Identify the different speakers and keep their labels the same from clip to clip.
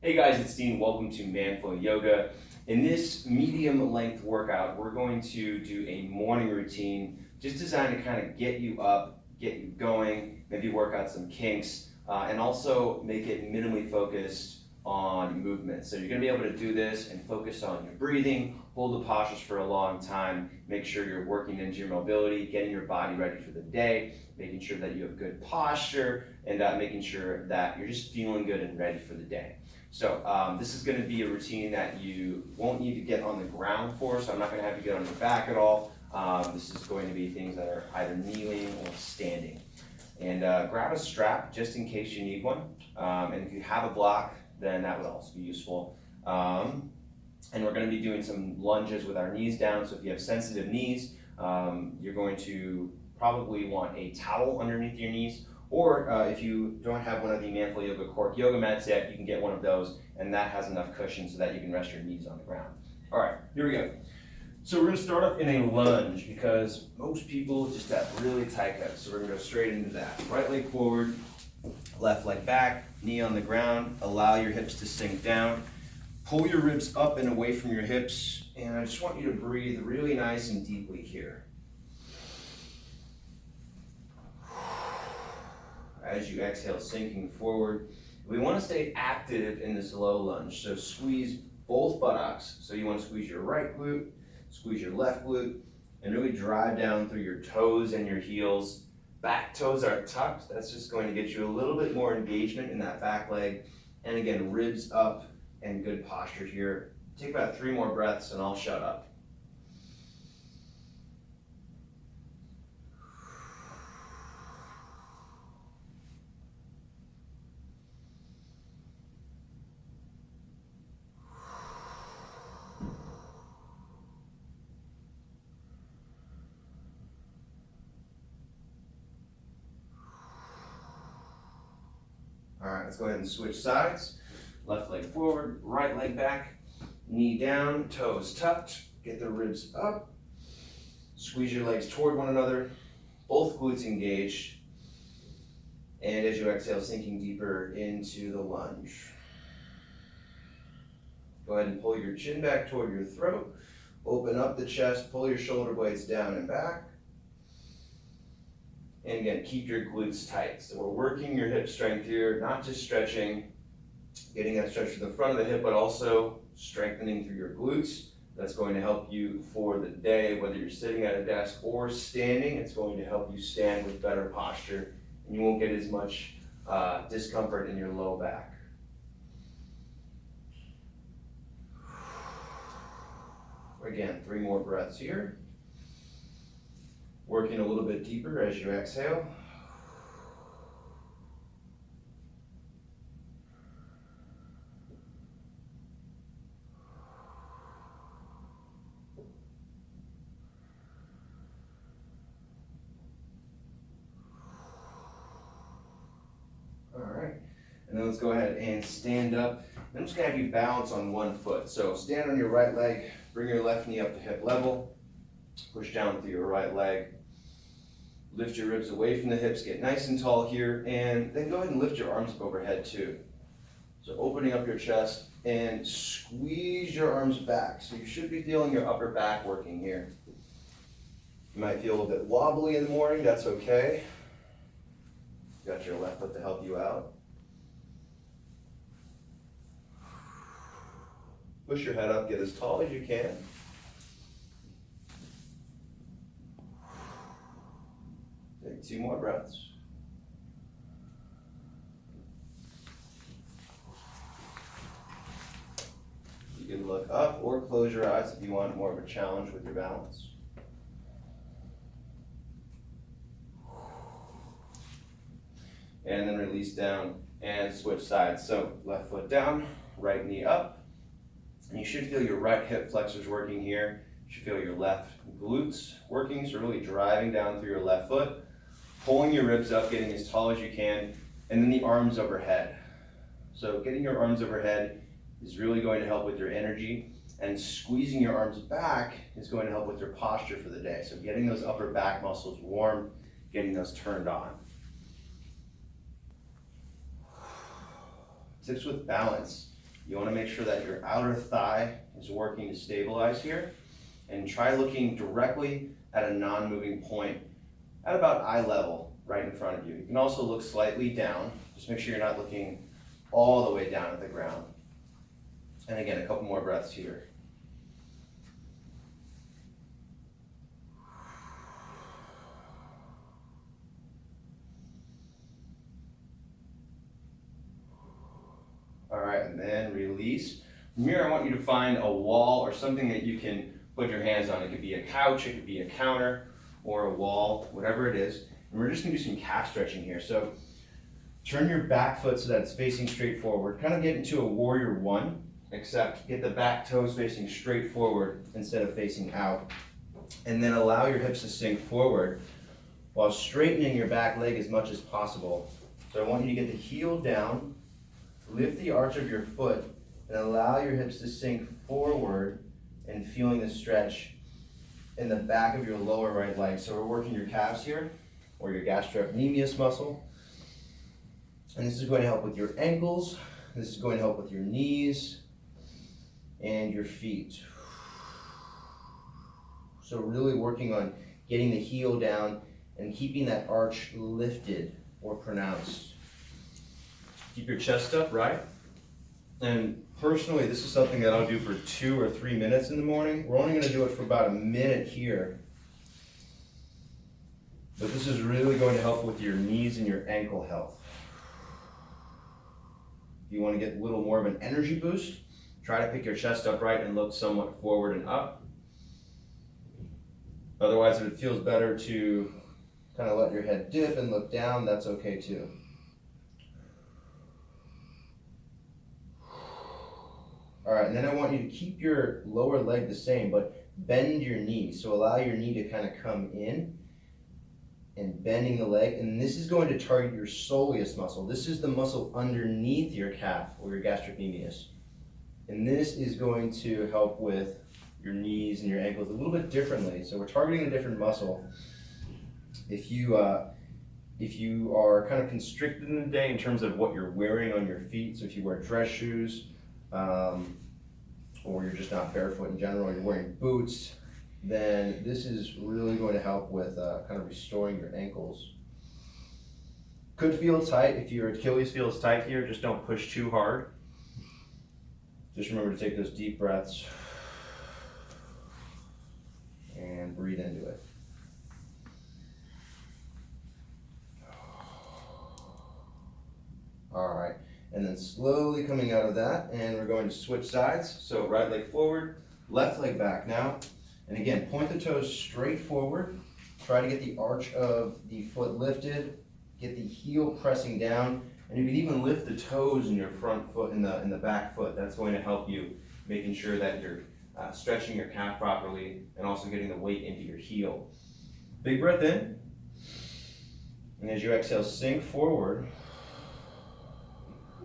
Speaker 1: Hey guys, it's Dean. Welcome to Manflow Yoga. In this medium length workout, we're going to do a morning routine just designed to kind of get you up, get you going, maybe work out some kinks, and also make it minimally focused on movement. So you're going to be able to do this and focus on your breathing, hold the postures for a long time, make sure you're working into your mobility, getting your body ready for the day, making sure that you have good posture, and making sure that you're just feeling good and ready for the day. So this is going to be a routine that you won't need to get on the ground for, so I'm not going to have you get on your back at all. This is going to be things that are either kneeling or standing. And grab a strap just in case you need one. And if you have a block, then that would also be useful. And we're going to be doing some lunges with our knees down, so if you have sensitive knees, you're going to probably want a towel underneath your knees. Or if you don't have one of the Manflow Yoga Cork yoga mats yet, you can get one of those, and that has enough cushion so that you can rest your knees on the ground. All right, here we go. So we're going to start off in a lunge because most people just have really tight hips. So we're going to go straight into that. Right leg forward, left leg back, knee on the ground. Allow your hips to sink down. Pull your ribs up and away from your hips, and I just want you to breathe really nice and deeply here. As you exhale, sinking forward. We want to stay active in this low lunge, so squeeze both buttocks. So you want to squeeze your right glute, squeeze your left glute, and really drive down through your toes and your heels. Back toes are tucked. That's just going to get you a little bit more engagement in that back leg. And again, ribs up and good posture here. Take about 3 more breaths and I'll shut up. All right, let's go ahead and switch sides. Left leg forward, right leg back, knee down, toes tucked, get the ribs up. Squeeze your legs toward one another, both glutes engaged. And as you exhale, sinking deeper into the lunge. Go ahead and pull your chin back toward your throat. Open up the chest, pull your shoulder blades down and back. And again, keep your glutes tight. So we're working your hip strength here, not just stretching, getting that stretch to the front of the hip, but also strengthening through your glutes. That's going to help you for the day, whether you're sitting at a desk or standing. It's going to help you stand with better posture, and you won't get as much discomfort in your low back. Again, 3 more breaths here. Working a little bit deeper as you exhale. All right, and then let's go ahead and stand up. I'm just gonna have you balance on one foot. So stand on your right leg, bring your left knee up to hip level, push down through your right leg. Lift your ribs away from the hips, get nice and tall here, and then go ahead and lift your arms up overhead too. So opening up your chest and squeeze your arms back. So you should be feeling your upper back working here. You might feel a little bit wobbly in the morning, that's okay. Got your left foot to help you out. Push your head up, get as tall as you can. Take 2 more breaths. You can look up or close your eyes if you want more of a challenge with your balance. And then release down and switch sides. So left foot down, right knee up. And you should feel your right hip flexors working here. You should feel your left glutes working, so really driving down through your left foot. Pulling your ribs up, getting as tall as you can, and then the arms overhead. So getting your arms overhead is really going to help with your energy, and squeezing your arms back is going to help with your posture for the day. So getting those upper back muscles warm, getting those turned on. Tips with balance. You want to make sure that your outer thigh is working to stabilize here, and try looking directly at a non-moving point at about eye level right in front of you. You can also look slightly down. Just make sure you're not looking all the way down at the ground. And again, a couple more breaths here. All right, and then release. From here, I want you to find a wall or something that you can put your hands on. It could be a couch, it could be a counter, or a wall, whatever it is. And we're just gonna do some calf stretching here. So turn your back foot so that it's facing straight forward. Kind of get into a warrior one, except get the back toes facing straight forward instead of facing out. And then allow your hips to sink forward while straightening your back leg as much as possible. So I want you to get the heel down, lift the arch of your foot, and allow your hips to sink forward and feeling the stretch in the back of your lower right leg. So we're working your calves here, or your gastrocnemius muscle. And this is going to help with your ankles. This is going to help with your knees and your feet. So really working on getting the heel down and keeping that arch lifted or pronounced. Keep your chest up, right? And personally, this is something that I'll do for 2 or 3 minutes in the morning. We're only going to do it for about a minute here. But this is really going to help with your knees and your ankle health. If you want to get a little more of an energy boost, try to pick your chest up right and look somewhat forward and up. Otherwise, if it feels better to kind of let your head dip and look down, that's okay too. All right, and then I want you to keep your lower leg the same, but bend your knee. So allow your knee to kind of come in and bending the leg. And this is going to target your soleus muscle. This is the muscle underneath your calf or your gastrocnemius. And this is going to help with your knees and your ankles a little bit differently. So we're targeting a different muscle. If you are kind of constricted in the day in terms of what you're wearing on your feet, so if you wear dress shoes, or you're just not barefoot in general, or you're wearing boots, then this is really going to help with kind of restoring your ankles. Could feel tight. If your Achilles feels tight here, just don't push too hard. Just remember to take those deep breaths and breathe into it. All right, and then slowly coming out of that, and we're going to switch sides. So right leg forward, left leg back now. And again, point the toes straight forward. Try to get the arch of the foot lifted, get the heel pressing down, and you can even lift the toes in your front foot, in the back foot. That's going to help you, making sure that you're stretching your calf properly and also getting the weight into your heel. Big breath in, and as you exhale, sink forward.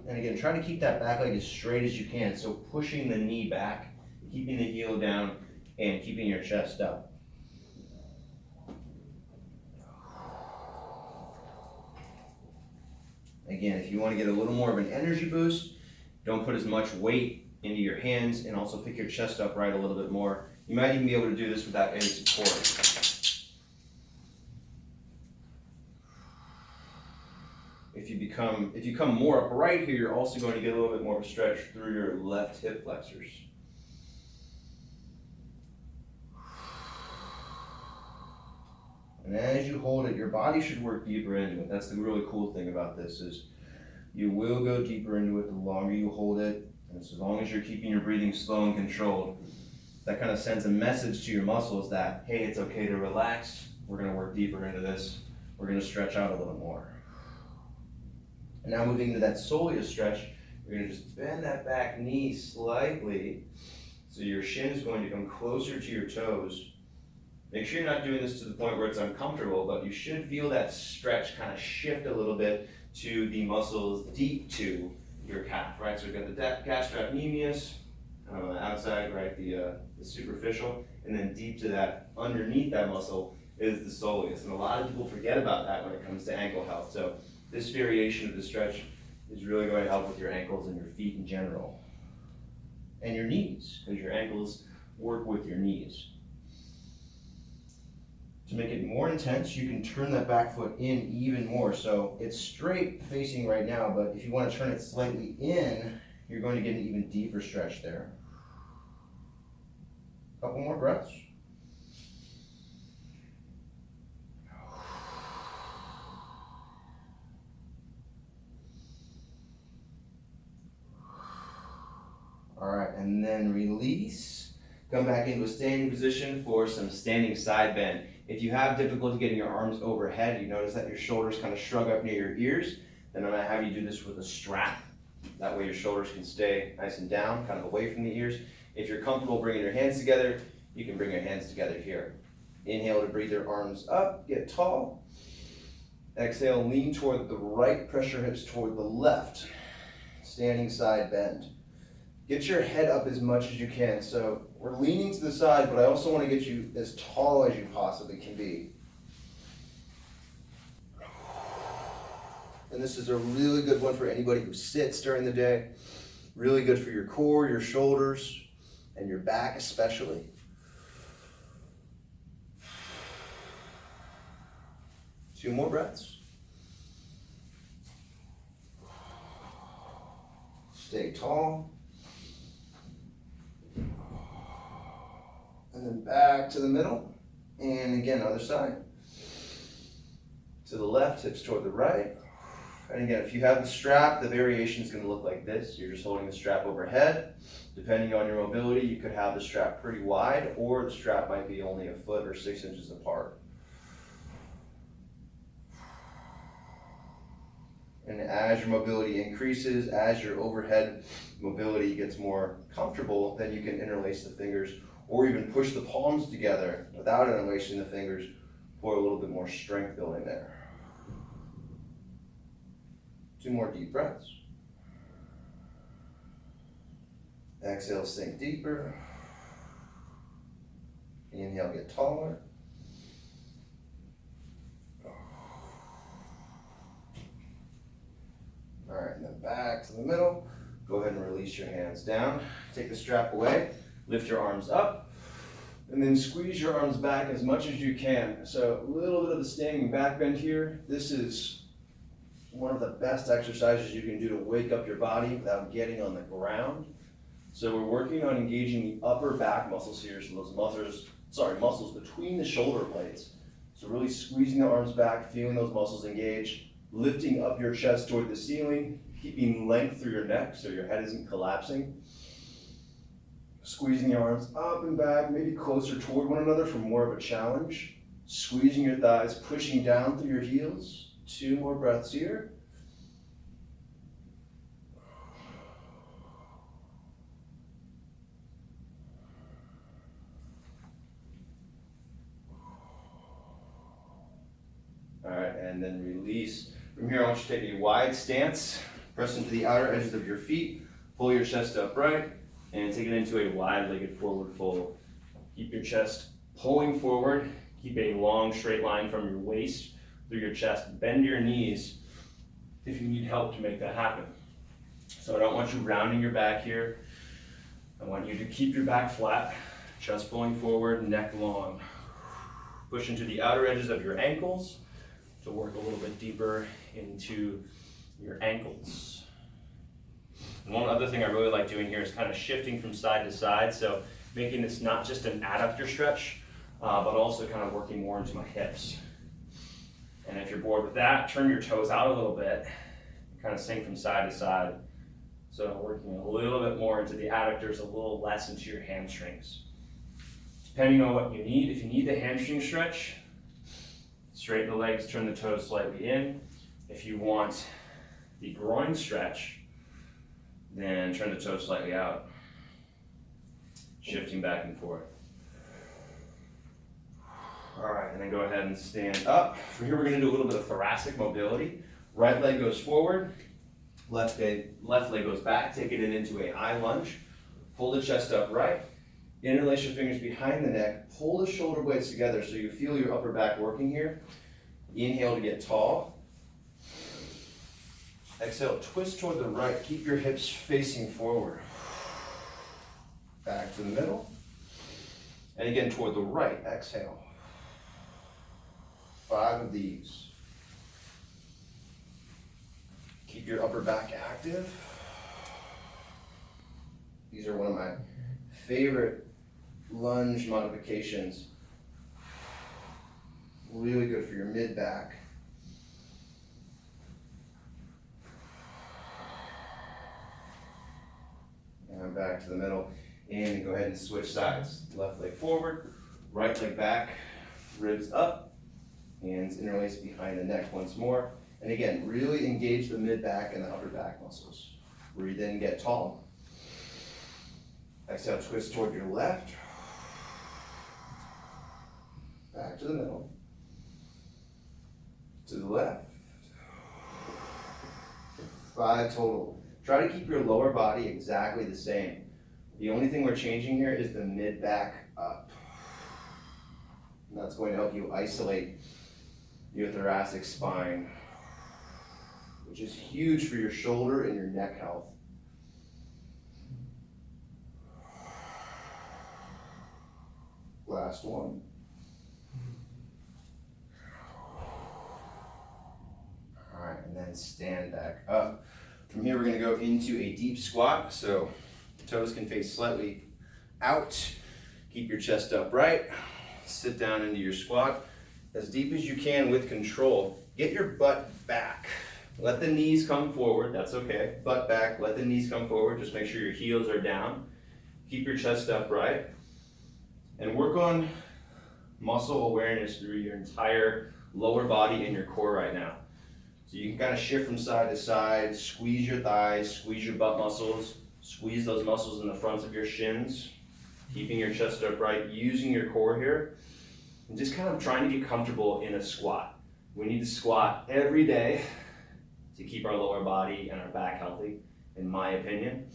Speaker 1: And again, try to keep that back leg as straight as you can. So pushing the knee back, keeping the heel down, and keeping your chest up. Again, if you want to get a little more of an energy boost, don't put as much weight into your hands, and also pick your chest up right a little bit more. You might even be able to do this without any support. If you come more upright here, you're also going to get a little bit more of a stretch through your left hip flexors. And as you hold it, your body should work deeper into it. That's the really cool thing about this, is you will go deeper into it the longer you hold it. And as long as you're keeping your breathing slow and controlled, that kind of sends a message to your muscles that, hey, it's okay to relax. We're going to work deeper into this. We're going to stretch out a little more. And now moving to that soleus stretch, you're going to just bend that back knee slightly. So your shin is going to come closer to your toes. Make sure you're not doing this to the point where it's uncomfortable, but you should feel that stretch kind of shift a little bit to the muscles deep to your calf, right? So we've got the gastrocnemius on the outside, right? The superficial, and then deep to that, underneath that muscle is the soleus. And a lot of people forget about that when it comes to ankle health. So this variation of the stretch is really going to help with your ankles and your feet in general. and your knees, because your ankles work with your knees. To make it more intense, you can turn that back foot in even more. So it's straight facing right now, but if you want to turn it slightly in, you're going to get an even deeper stretch there. Couple more breaths. All right, and then release. Come back into a standing position for some standing side bend. If you have difficulty getting your arms overhead, you notice that your shoulders kind of shrug up near your ears, then I'm going to have you do this with a strap. That way your shoulders can stay nice and down, kind of away from the ears. If you're comfortable bringing your hands together, you can bring your hands together here. Inhale to breathe your arms up, get tall. Exhale, lean toward the right, press your hips toward the left. Standing side bend. Get your head up as much as you can. So we're leaning to the side, but I also want to get you as tall as you possibly can be. And this is a really good one for anybody who sits during the day. Really good for your core, your shoulders, and your back especially. Two more breaths. Stay tall. And then back to the middle. And again, other side. To the left, hips toward the right. And again, if you have the strap, the variation is going to look like this. You're just holding the strap overhead. Depending on your mobility, you could have the strap pretty wide, or the strap might be only a foot or 6 inches apart. And as your mobility increases, as your overhead mobility gets more comfortable, then you can interlace the fingers or even push the palms together without interlacing the fingers for a little bit more strength building there. Two more deep breaths. Exhale, sink deeper. Inhale, get taller. All right, and then back to the middle. Go ahead and release your hands down. Take the strap away, lift your arms up, and then squeeze your arms back as much as you can. So a little bit of the standing back bend here. This is one of the best exercises you can do to wake up your body without getting on the ground. So we're working on engaging the upper back muscles here, so those muscles between the shoulder blades. So really squeezing the arms back, feeling those muscles engage, lifting up your chest toward the ceiling, keeping length through your neck so your head isn't collapsing. Squeezing your arms up and back, maybe closer toward one another for more of a challenge. Squeezing your thighs, pushing down through your heels. Two more breaths here. All right, and then release. From here, I want you to take a wide stance. Press into the outer edges of your feet. Pull your chest upright and take it into a wide-legged forward fold. Keep your chest pulling forward. Keep a long straight line from your waist through your chest. Bend your knees if you need help to make that happen. So I don't want you rounding your back here. I want you to keep your back flat, chest pulling forward, neck long. Push into the outer edges of your ankles to work a little bit deeper into your ankles. And one other thing I really like doing here is kind of shifting from side to side, so making this not just an adductor stretch, but also kind of working more into my hips. And if you're bored with that, turn your toes out a little bit, kind of sink from side to side. So working a little bit more into the adductors, a little less into your hamstrings. Depending on what you need, if you need the hamstring stretch, straighten the legs, turn the toes slightly in. If you want the groin stretch, then turn the toes slightly out. Shifting back and forth. All right, and then go ahead and stand up. From here, we're gonna do a little bit of thoracic mobility. Right leg goes forward, left leg goes back, take it into a high lunge. Pull the chest upright, interlace your fingers behind the neck, pull the shoulder blades together so you feel your upper back working here. Inhale to get tall. Exhale, twist toward the right, keep your hips facing forward. Back to the middle. And again, toward the right, exhale. 5 of these. Keep your upper back active. These are one of my favorite lunge modifications. Really good for your mid-back. And back to the middle. And go ahead and switch sides. Left leg forward, right leg back, ribs up, hands interlaced behind the neck once more. And again, really engage the mid-back and the upper back muscles. Breathe in, get tall. Exhale, twist toward your left. Back to the middle. To the left. 5 total. Try to keep your lower body exactly the same. The only thing we're changing here is the mid-back up. And that's going to help you isolate your thoracic spine, which is huge for your shoulder and your neck health. Last one. All right, and then stand back up. From here, we're going to go into a deep squat. So toes can face slightly out. Keep your chest upright. Sit down into your squat as deep as you can with control. Get your butt back. Let the knees come forward. That's okay. Butt back. Let the knees come forward. Just make sure your heels are down. Keep your chest upright. And work on muscle awareness through your entire lower body and your core right now. So you can kind of shift from side to side, squeeze your thighs, squeeze your butt muscles, squeeze those muscles in the fronts of your shins, keeping your chest upright, using your core here, and just kind of trying to get comfortable in a squat. We need to squat every day to keep our lower body and our back healthy, in my opinion.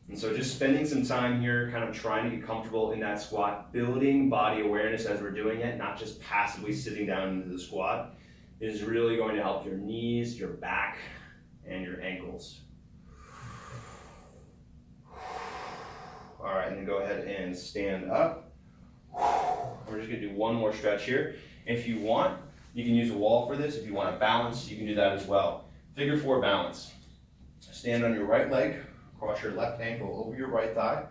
Speaker 1: And so just spending some time here, kind of trying to get comfortable in that squat, building body awareness as we're doing it, not just passively sitting down into the squat, is really going to help your knees, your back, and your ankles. All right, and then go ahead and stand up. We're just gonna do one more stretch here. If you want, you can use a wall for this. If you want to balance, you can do that as well. Figure 4 balance. Stand on your right leg, cross your left ankle over your right thigh.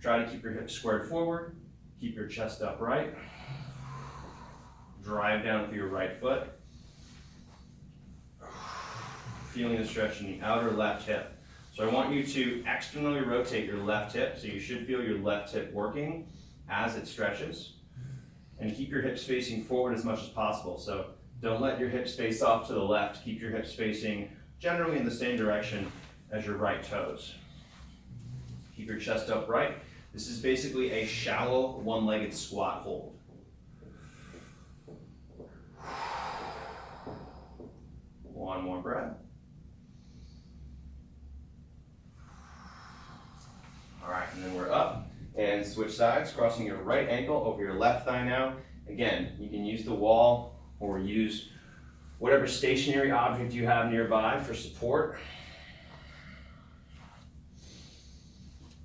Speaker 1: Try to keep your hips squared forward. Keep your chest upright. Drive down through your right foot. Feeling the stretch in the outer left hip. So I want you to externally rotate your left hip, so you should feel your left hip working as it stretches. And keep your hips facing forward as much as possible. So don't let your hips face off to the left. Keep your hips facing generally in the same direction as your right toes. Keep your chest upright. This is basically a shallow one-legged squat hold. One more breath. All right, and then we're up and switch sides, crossing your right ankle over your left thigh now. Again, you can use the wall or use whatever stationary object you have nearby for support.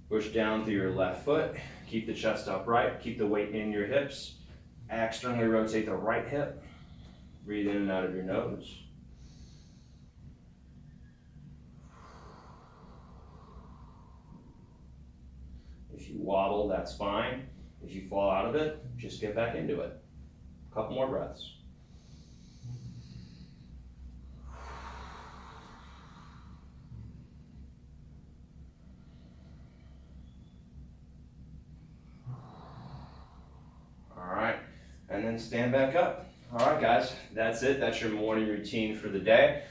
Speaker 1: Push down through your left foot. Keep the chest upright. Keep the weight in your hips. Externally rotate the right hip. Breathe in and out of your nose. If you wobble, that's fine. If you fall out of it, just get back into it. A couple more breaths. All right, and then stand back up. All right, guys, that's it. That's your morning routine for the day.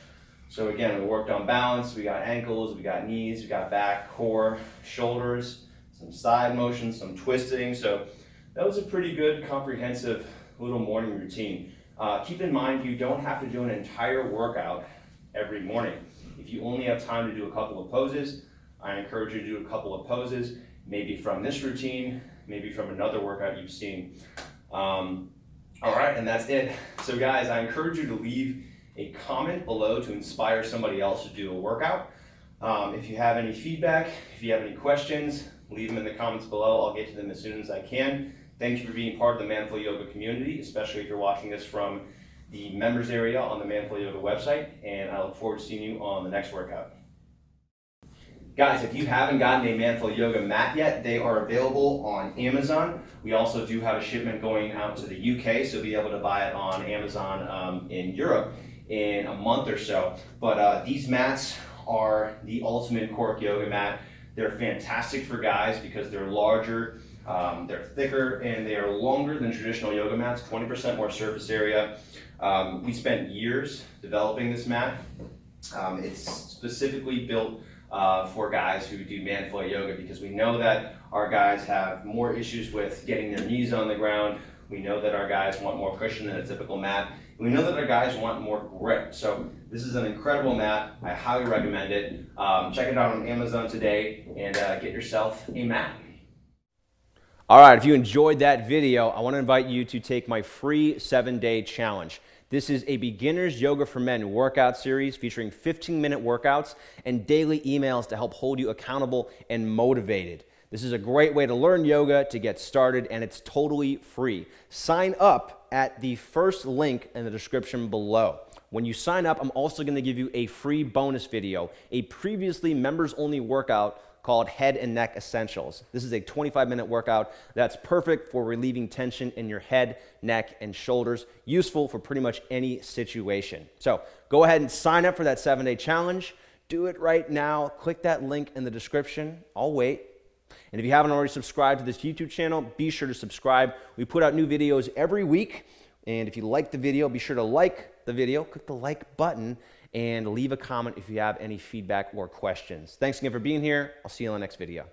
Speaker 1: So again, we worked on balance. We got ankles, we got knees, we got back, core, shoulders, some side motion, some twisting. So that was a pretty good, comprehensive little morning routine. Keep in mind, you don't have to do an entire workout every morning. If you only have time to do a couple of poses, I encourage you to do a couple of poses, maybe from this routine, maybe from another workout you've seen. All right, and that's it. So guys, I encourage you to leave a comment below to inspire somebody else to do a workout. If you have any feedback, if you have any questions, leave them in the comments below. I'll get to them as soon as I can. Thank you for being part of the Manful Yoga community, especially if you're watching this from the members area on the Manful Yoga website, and I look forward to seeing you on the next workout. Guys, if you haven't gotten a Manful Yoga mat yet, they are available on Amazon. We also do have a shipment going out to the UK, so you'll be able to buy it on Amazon in Europe in a month or so. But these mats are the ultimate cork yoga mat. They're fantastic for guys because they're larger, they're thicker, and they are longer than traditional yoga mats, 20% more surface area. We spent years developing this mat. It's specifically built for guys who do man-flow yoga because we know that our guys have more issues with getting their knees on the ground. We know that our guys want more cushion than a typical mat. We know that our guys want more grip. So this is an incredible mat. I highly recommend it. Check it out on Amazon today and get yourself a mat. All right, if you enjoyed that video, I want to invite you to take my free 7-day challenge. This is a beginner's yoga for men workout series featuring 15-minute workouts and daily emails to help hold you accountable and motivated. This is a great way to learn yoga, to get started, and it's totally free. Sign up at the first link in the description below. When you sign up, I'm also going to give you a free bonus video, a previously members-only workout called Head and Neck Essentials. This is a 25-minute workout that's perfect for relieving tension in your head, neck, and shoulders, useful for pretty much any situation. So go ahead and sign up for that 7-day challenge. Do it right now. Click that link in the description. I'll wait. And if you haven't already subscribed to this YouTube channel, be sure to subscribe. We put out new videos every week. And if you like the video, be sure to like the video, click the like button, and leave a comment if you have any feedback or questions. Thanks again for being here. I'll see you in the next video.